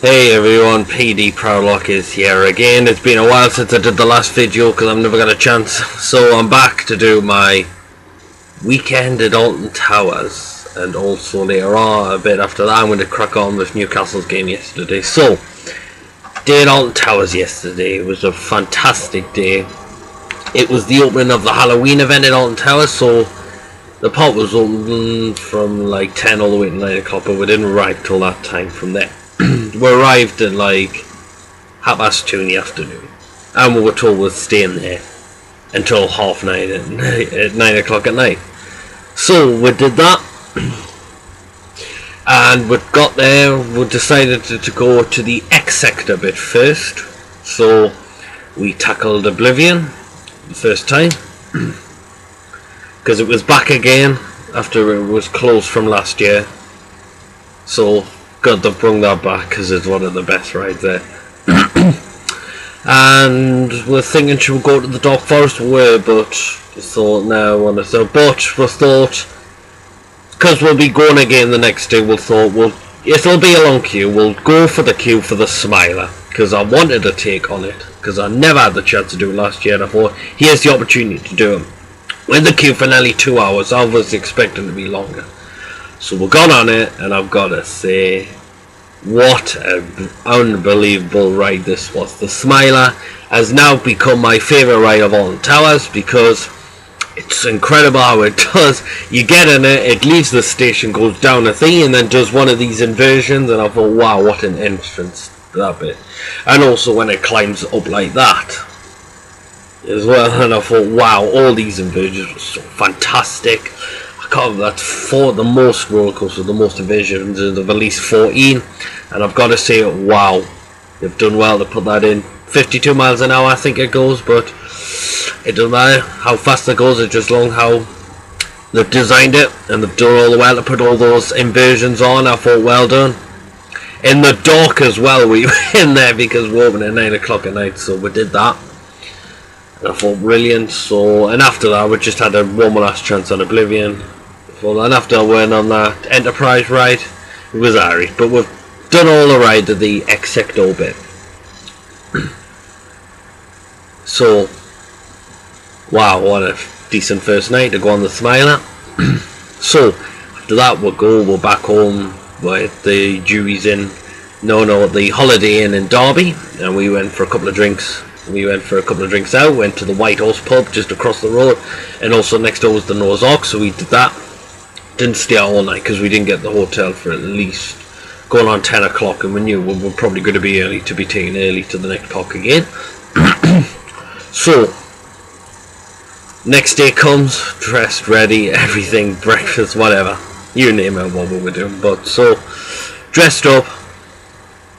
Hey everyone, PD Proudlock is here again. It's been a while since I did the last video because I've never got a chance. So I'm back to do my weekend at Alton Towers, and also later on, a bit after that, I'm going to crack on with Newcastle's game yesterday. So, day at Alton Towers yesterday. It was a fantastic day. It was the opening of the Halloween event at Alton Towers, so the pub was open from like 10 all the way to 9 o'clock, but we didn't arrive till that time from there. We arrived at like 2:30 in the afternoon, and we were told we'd stay in there until 9:30 at 9 o'clock at night. So we did that, and we got there. We decided to go to the X sector bit first. So we tackled Oblivion the first time because it was back again after it was closed from last year. So God, they've brought that back because it's one of the best rides there. And we're thinking should we go to the Dark Forest? We were, but we thought no, I want to. So, but we thought because we'll be going again the next day, we thought it'll be a long queue. We'll go for the queue for the Smiler because I wanted to take on it because I never had the chance to do it last year. And I thought here's the opportunity to do them. We're in the queue for nearly 2 hours. I was expecting to be longer. So we got on it, and I've got to say, what an unbelievable ride this was. The Smiler has now become my favourite ride of Alton Towers because it's incredible how it does. You get in it, it leaves the station, goes down a thing, and then does one of these inversions, and I thought, wow, what an entrance, that bit. And also when it climbs up like that as well, and I thought, wow, all these inversions were so fantastic. That's the most roller coasters, the most inversions of at least 14, and I've got to say, wow, they've done well to put that in. 52 miles an hour I think it goes, but it doesn't matter how fast it goes, it's just long how they've designed it, and they've done all the well to put all those inversions on. I thought, well done. In the dark as well, we were in there because we're open at 9 o'clock at night, so we did that. And I thought brilliant. So, and after that we just had one more last chance on Oblivion. And after I went on that Enterprise ride, it was alright, but we've done all the ride of the X sector bit. So, wow, what a decent first night to go on the Smiler. So, after that we're back home with the jury's in, the Holiday Inn in Derby, and we went for a couple of drinks. Out, went to the White Horse pub just across the road, and also next door was the Noah's Ark, so we did that. Didn't stay out all night because we didn't get the hotel for at least going on 10 o'clock, and we knew we were probably going to be early to be taken early to the next park again. So next day comes, dressed, ready, everything, breakfast, whatever, you name it, what we were doing. But so dressed up,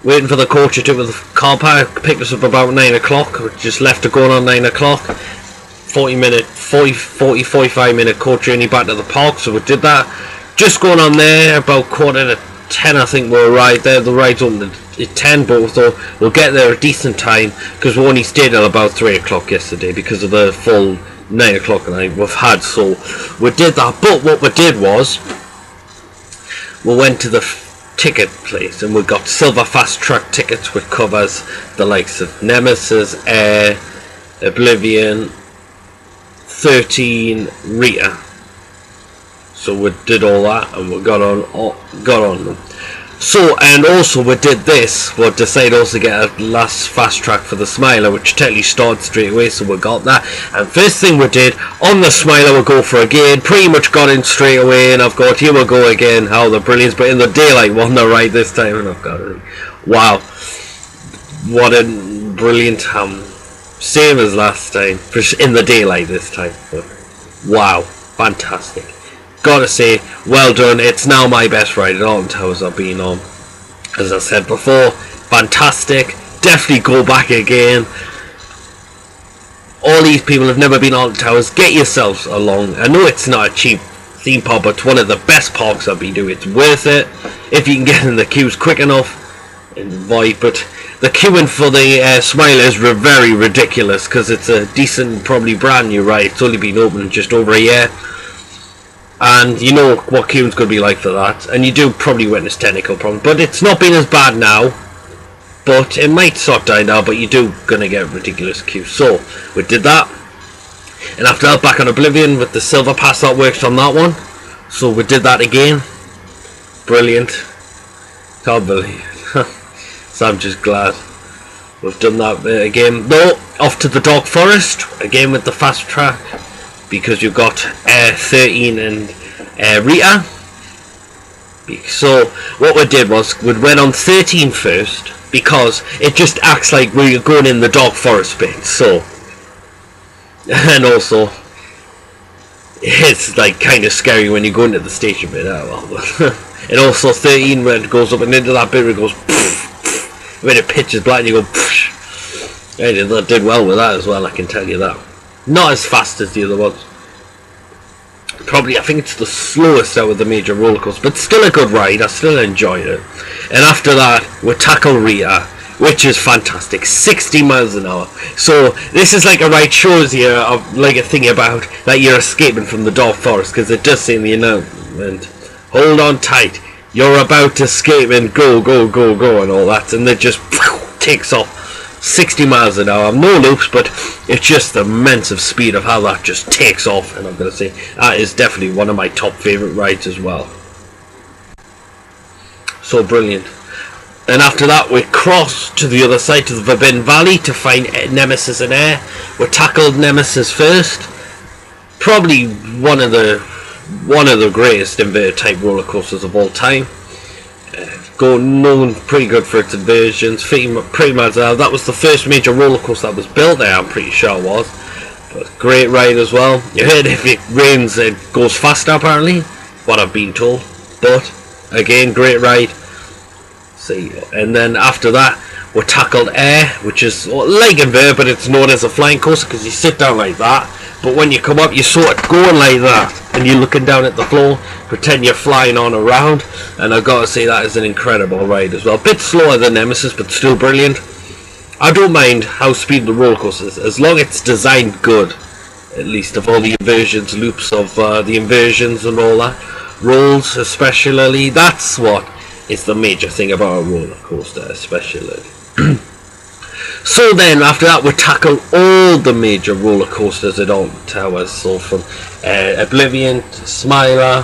waiting for the coach to the car park, picked us up about 9 o'clock. We just left to go on 9 o'clock. 45 minute coach journey back to the park, so we did that. Just going on there about 10:15 I think we arrived there. The ride's open at 10, but we thought we'll get there a decent time because we only stayed till about 3 o'clock yesterday because of the full 9 o'clock night we've had. So we did that, but what we did was we went to the ticket place and we got silver fast track tickets, which covers the likes of Nemesis, Air, Oblivion, 13, Rita. So we did all that and we got on them. So, and also we did this, we decided also to get a last fast track for the Smiler, which technically started straight away, so we got that. And first thing we did on the Smiler, we go for again, pretty much got in straight away, and I've got, here we go again, how the brilliance, but in the daylight one the ride this time, and I've got it. Wow, what a brilliant same as last time, in the daylight this time. But wow, fantastic. Gotta say, well done. It's now my best ride at Alton Towers I've been on. As I said before, fantastic. Definitely go back again. All these people have never been to Alton Towers, get yourselves along. I know it's not a cheap theme park, but it's one of the best parks I've been to. It's worth it if you can get in the queues quick enough. But the queuing for the Smilers were very ridiculous because it's a decent, probably brand new ride. It's only been open just over a year. and you know what queuing's going to be like for that, and you do probably witness technical problems, but it's not been as bad now but it might sort down now, but you do gonna get ridiculous queues. So we did that, and after that back on Oblivion with the silver pass that worked on that one. So we did that again. Brilliant. Can't believe it. So I'm just glad we've done that again. Though off to the Dark Forest again with the fast track, because you've got 13 and Rita. So what we did was we went on 13 first, because it just acts like we're going in the Dark Forest bit. So, and also it's like kind of scary when you go into the station bit. And also 13 when it goes up and into that bit, it goes when it pitches black and you go That did well with that as well, I can tell you that. Not as fast as the other ones. Probably, I think it's the slowest out of the major roller coasters, but still a good ride. I still enjoyed it. And after that, we tackle Rita, which is fantastic. 60 miles an hour. So this is like a ride, shows you like a thing about that you're escaping from the Dark Forest, because it does say in the announcement, hold on tight, you're about to escape and go, go, go, go, and all that, and it just takes off 60 miles an hour. No loops, but it's just the immense of speed of how that just takes off, and I'm going to say that is definitely one of my top favourite rides as well. So brilliant. And after that we crossed to the other side, to the Verbin Valley, to find Nemesis and Air. We tackled Nemesis first. Probably one of the greatest inverted type roller coasters of all time. Known pretty good for its inversions, pretty much. That was the first major roller coaster that was built there, I'm pretty sure it was. But great ride as well. You heard if it rains it goes faster, apparently, what I've been told. But again, great ride. See, and then after that we tackled Air, which is like inverted, but it's known as a flying coaster because you sit down like that, but when you come up you're sort of going like that and you're looking down at the floor, pretend you're flying on around. And I've got to say that is an incredible ride as well. A bit slower than Nemesis, but still brilliant. I don't mind how speed the roller coaster is, as long as it's designed good, at least of all the inversions, loops of the inversions and all that, rolls especially. That's what is the major thing about a roller coaster, especially. So then after that we tackle all the major roller coasters at Alton Towers. So from Oblivion to Smiler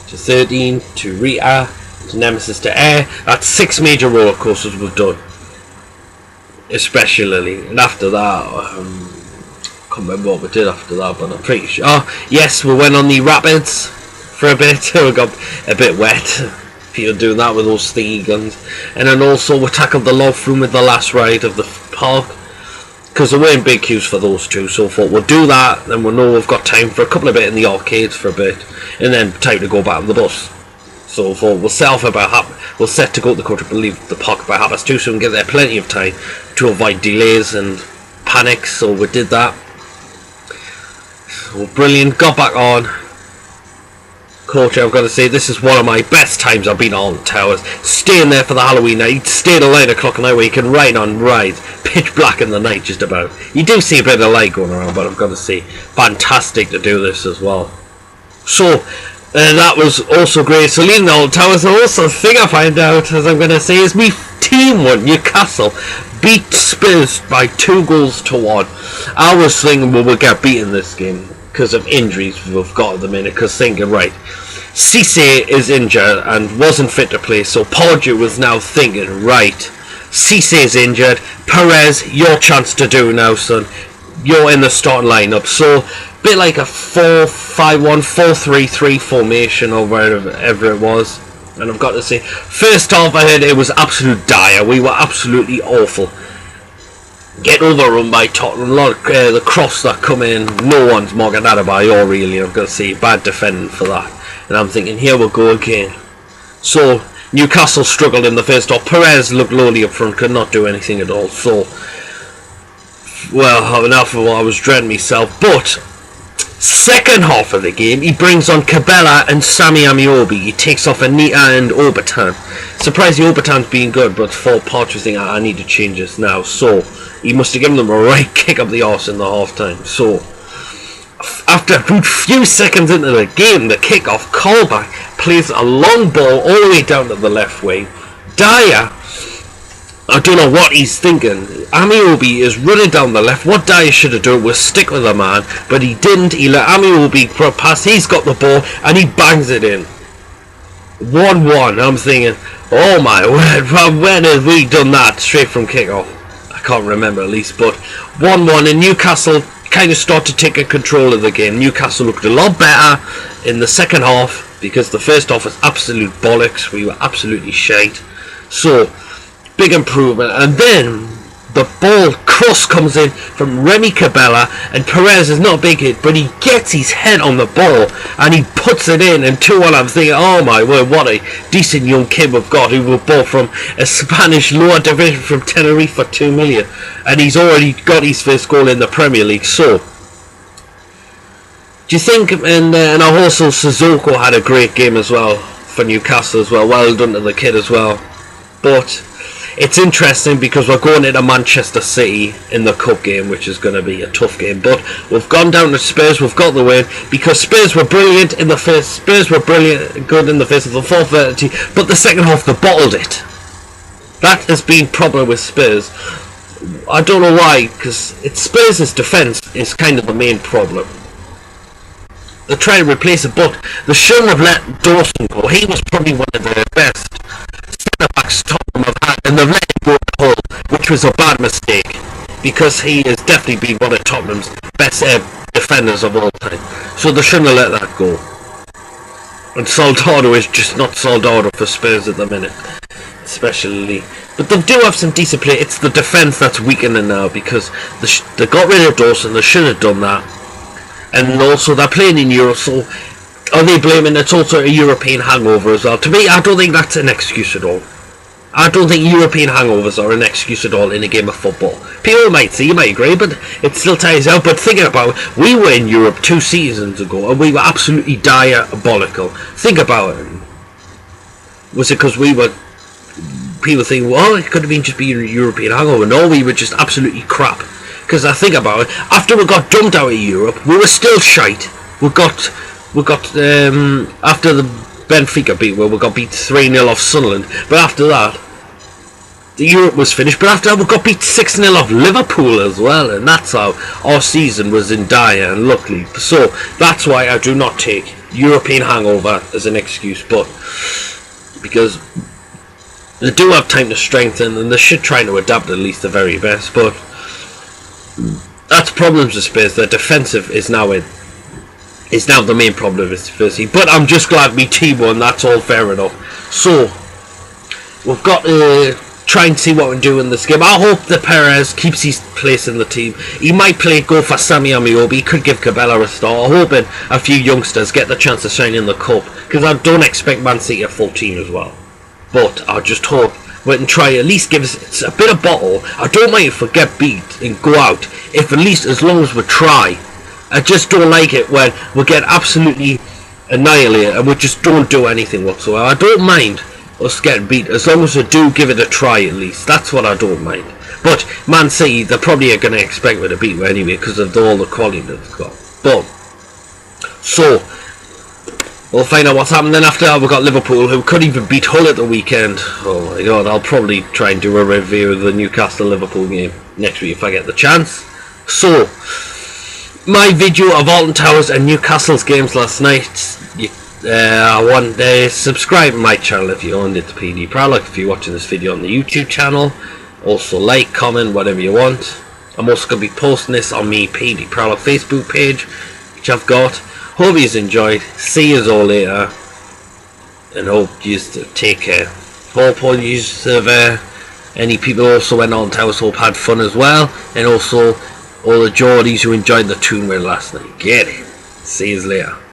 to 13 to Rita to Nemesis to Air. That's 6 major roller coasters we've done, especially. And after that, I can't remember what we did after that, but I'm pretty sure. Oh yes, we went on the rapids for a bit. We got a bit wet. People doing that with those thingy guns. And then also we tackled the log flume with the last ride of the park, because there weren't big queues for those two. So I thought we'll do that, then we'll know we've got time for a couple of bit in the arcades for a bit, and then time to go back on the bus. So I thought we'll set to go to the country, but leave the park by 2:30, so we can get there plenty of time to avoid delays and panic. So we did that. So brilliant. Got back on coach. I've got to say, this is one of my best times I've been on Towers. Staying there for the Halloween night, stay till 9 o'clock at night where you can ride on rides, pitch black in the night just about. You do see a bit of light going around, but I've got to say, fantastic to do this as well. So that was also great. So leaving the Alton Towers, and also the thing I find out, as I'm going to say, is me team won. Newcastle beat Spurs by 2-1. I was thinking we will get beaten this game because of injuries we've got at the minute, because thinking, right, Cisse is injured and wasn't fit to play, so Porgy was now thinking, right, Cisse is injured, Perez, your chance to do now, son. You're in the starting lineup. So a bit like a 4-5-1, 4-3-3 formation or wherever it was. And I've got to say, first half I heard it was absolute dire. We were absolutely awful. Get overrun by Tottenham. The cross that come in, no one's marking that by all really. I've got to say, bad defending for that. And I'm thinking, here we go again. So Newcastle struggled in the first half. Perez looked lowly up front, could not do anything at all. So, well, enough of what I was dreading myself. But second half of the game, he brings on Cabela and Sammy Amiobi. He takes off Anita and Obertan. Surprised the Obertan's been good, but for Partridge thing, I need to change this now. So he must have given them a right kick up the arse in the half time. So after a good few seconds into the game, the kick-off, callback plays a long ball all the way down to the left wing. Dyer I don't know what he's thinking. Amiobi is running down the left. What Dyer should have done was stick with the man, but he didn't. He let Amiobi pass. He's got the ball and he bangs it in. 1-1. I'm thinking, oh my word, when have we done that? Straight from kickoff. I can't remember at least, but 1-1, and Newcastle kind of started taking control of the game. Newcastle looked a lot better in the second half because the first half was absolute bollocks. We were absolutely shite. So, big improvement. And then the ball cross comes in from Remy Cabella, and Perez is not a big hit, but he gets his head on the ball and he puts it in, and 2-1. I'm thinking, oh my word, what a decent young kid we've got, who were bought from a Spanish lower division from Tenerife for 2 million, and he's already got his first goal in the Premier League. So do you think, and also Sissoko had a great game as well for Newcastle as well. Well done to the kid as well. But it's interesting because we're going into Manchester City in the cup game, which is going to be a tough game. But we've gone down to Spurs. We've got the win because Spurs were brilliant in the first. Spurs were brilliant, good in the first of the fourth 30, but the second half they bottled it. That has been problem with Spurs. I don't know why, because Spurs' defence is kind of the main problem. They try to replace it, but they shouldn't have let Dawson go. He was probably one of the best centre-backs Tottenham have had, and they've let him go to Hull, which was a bad mistake, because he has definitely been one of Tottenham's best defenders of all time. So they shouldn't have let that go. And Soldado is just not Soldado for Spurs at the minute, especially. But they do have some decent play. It's the defence that's weakening now, because they got rid of Dawson. They should have done that. And also they're playing in Europe, so are they blaming it's also a European hangover as well? To me, I don't think that's an excuse at all. I don't think European hangovers are an excuse at all in a game of football. People might say, you might agree, but it still ties out. But thinking about it, we were in Europe 2 seasons ago and we were absolutely diabolical. Think about it. Was it because we were... People think, well, it could have been just being a European hangover. No, we were just absolutely crap. Because I think about it, after we got dumped out of Europe, we were still shite. We got after the Benfica beat, we got beat 3-0 off Sunderland. But after that, the Europe was finished. But after that, we got beat 6-0 off Liverpool as well, and that's how our season was in dire and luckily. So that's why I do not take European hangover as an excuse, but because they do have time to strengthen and they should try to adapt at least the very best. But that's problems with Spurs. Their defensive is now the main problem of Spurs. But I'm just glad we team won. That's all fair enough. So we've got to try and see what we do in this game. I hope that Perez keeps his place in the team. He might go for Sammy Amiobi. He could give Cabella a start. I'm hoping a few youngsters get the chance to shine in the cup, because I don't expect Man City a full team as well. But I just hope we can try at least give us a bit of bottle. I don't mind if we get beat and go out, if at least as long as we try. I just don't like it when we get absolutely annihilated and we just don't do anything whatsoever. I don't mind us getting beat as long as we do give it a try at least. That's what I don't mind. But Man City, they probably are going to expect me to beat me anyway because of all the quality they've got. But so we'll find out what's happening. After that, we've got Liverpool, who could even beat Hull at the weekend. Oh my god, I'll probably try and do a review of the Newcastle-Liverpool game next week if I get the chance. So, my video of Alton Towers and Newcastle's games last night. Subscribe to my channel if you owned it to PD Prowler, if you're watching this video on the YouTube channel. Also like, comment, whatever you want. I'm also going to be posting this on me PD Prowler Facebook page, which I've got. Hope you enjoyed. See you all later, and hope you take care. Hope all you any people also went on Towers Hope had fun as well, and also all the Geordies who enjoyed the tune with last night. Get it. See you later.